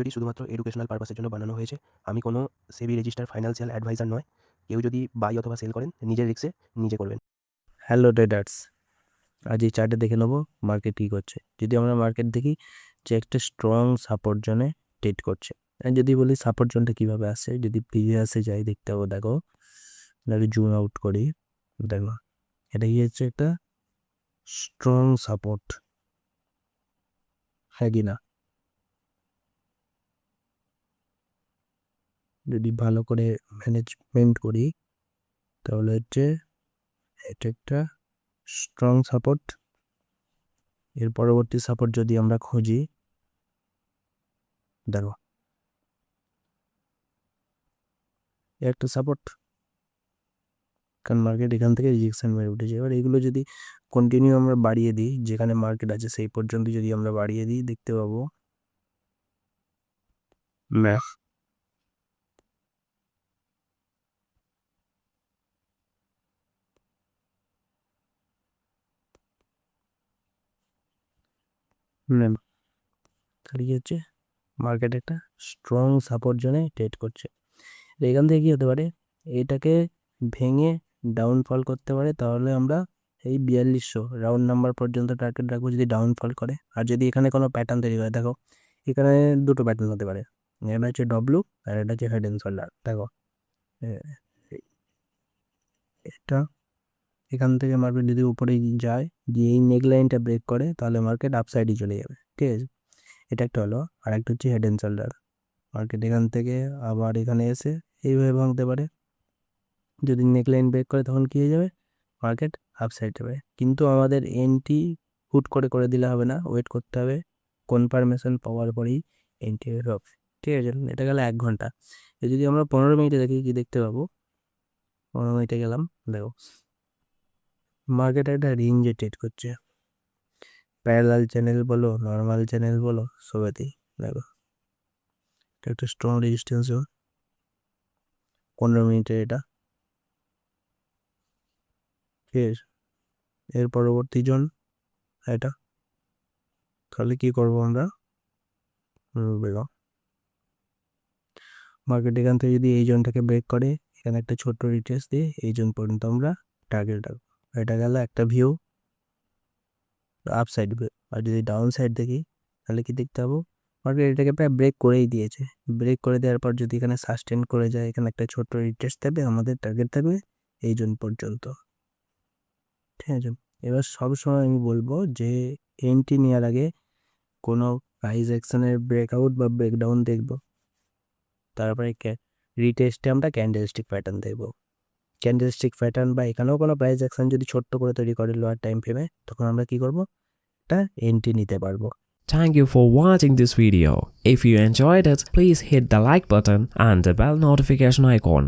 ভিডিওটি শুধুমাত্র এডুকেশনাল পারপাসের জন্য বানানো হয়েছে। আমি কোনো সেবি রেজিস্টার ফাইন্যান্সিয়াল অ্যাডভাইজার নয়। কেউ যদি বাই অথবা সেল করেন নিজের রিস্কে নিজে করবেন। হ্যালো ট্রেডার্স, আজ এই চার্টে দেখে নেবো মার্কেট কী করছে। যদি আমরা মার্কেট দেখি যে একটা স্ট্রং সাপোর্ট জোনে ট্রেড করছে। যদি বলি সাপোর্ট জোনটা কীভাবে আসে, যদি প্রিভিয়াসে যাই দেখতে পাবো, দেখো এটাকে জুম আউট করি, দেখো এটা কি হচ্ছে একটা স্ট্রং সাপোর্ট, হ্যাঁ কি না? যদি ভালো করে ম্যানেজমেন্ট করি তাহলে হচ্ছে এটা একটা স্ট্রং সাপোর্ট। এর পরবর্তী সাপোর্ট যদি আমরা খুঁজি, দেখো একটা সাপোর্ট, কারণ মার্কেট এখান থেকে রিজেকশন মেরে উঠেছে। এবার এগুলো যদি কন্টিনিউ আমরা বাড়িয়ে দিই, যেখানে মার্কেট আছে সেই পর্যন্ত যদি আমরা বাড়িয়ে দিই, দেখতে পাবো তাহলে কি হচ্ছে, মার্কেট একটা স্ট্রং সাপোর্ট জোনে ট্রেড করছে। এখান থেকে কি হতে পারে, এটাকে ভেঙে ডাউনফল করতে পারে। তাহলে আমরা এই 4200 রাউন্ড নাম্বার পর্যন্ত টার্গেট রাখবো যদি ডাউনফল করে। আর যদি এখানে কোনো প্যাটার্ন তৈরি করে, দেখো এখানে দুটো প্যাটার্ন হতে পারে, এটা হচ্ছে ডব্লু আর এটা হচ্ছে হেড অ্যান্ড শোল্ডার। দেখো এটা এখান থেকে মার্কেট যদি উপরে যায়, গিয়ে এই নেক লাইনটা ব্রেক করে, তাহলে মার্কেট আপসাইডে চলে যাবে। ঠিক আছে, এটা একটা হলো। আর একটা হচ্ছে হেড অ্যান্ড শোল্ডার। মার্কেট এখান থেকে আবার এখানে এসে এইভাবে ভাঙতে পারে। যদি নেক লাইন ব্রেক করে তখন কী হয়ে যাবে, মার্কেট আপসাইড যাবে। কিন্তু আমাদের এন্ট্রি হুট করে দিলে হবে না, ওয়েট করতে হবে কনফার্মেশন পাওয়ার পরেই এন্ট্রি হবে। ঠিক আছে, এটা গেলে 1 ঘন্টা। যদি আমরা 15 মিনিটে দেখি, কি দেখতে পাবো, 15 মিনিটে গেলাম, দেখো মার্কেট একটা রেঞ্জে ট্রেড করছে। প্যারালাল চ্যানেল বলো, নর্মাল চ্যানেল বলো, সবেতেই দেখো এটা একটা স্ট্রং রেজিস্ট্যান্স জোন। 15 মিনিটে এটা, ঠিক আছে। এর পরবর্তী জোন এটা, তাহলে কি করবো আমরা, বেরো মার্কেট এখান থেকে যদি এই জোনটাকে ব্রেক করে, এখানে একটা ছোট্ট রিট্রেস দিয়ে এই জোন পর্যন্ত আমরা টার্গেট রাখবো। এটা গেল একটা ভিউ, আপ সাইড ভিউ। আর যদি ডাউন সাইড দেখি, তাহলে কি দেখতে পাবো, মার্কেট এটাকে প্রায় ব্রেক করেই দিয়েছে। ব্রেক করে দেওয়ার পর যদি এখানে সাস্টেন করে যায়, এখানে একটা ছোট্ট রিট্রেস থাকবে, আমাদের টার্গেট থাকবে এই জোন পর্যন্ত। ঠিক আছে, এবার সবসময় আমি বলবো যে এন্ট্রি নেওয়ার আগে কোনো প্রাইস অ্যাকশনের ব্রেকআউট বা ব্রেকডাউন দেখবো, তারপরে রিটেস্টে আমরা ক্যান্ডেলস্টিক প্যাটার্ন দেখবো। ক্যান্ডেলস্টিক প্যাটার্ন বা এখানেও কোনো প্রাইস অ্যাকশন যদি ছোট্ট করে তৈরি করে লোয়ার টাইম ফ্রেমে, তখন আমরা কি করবো, একটা এন্ট্রি নিতে পারবো। Thank you for watching this video. If you enjoyed it, please hit the like button and the bell notification icon.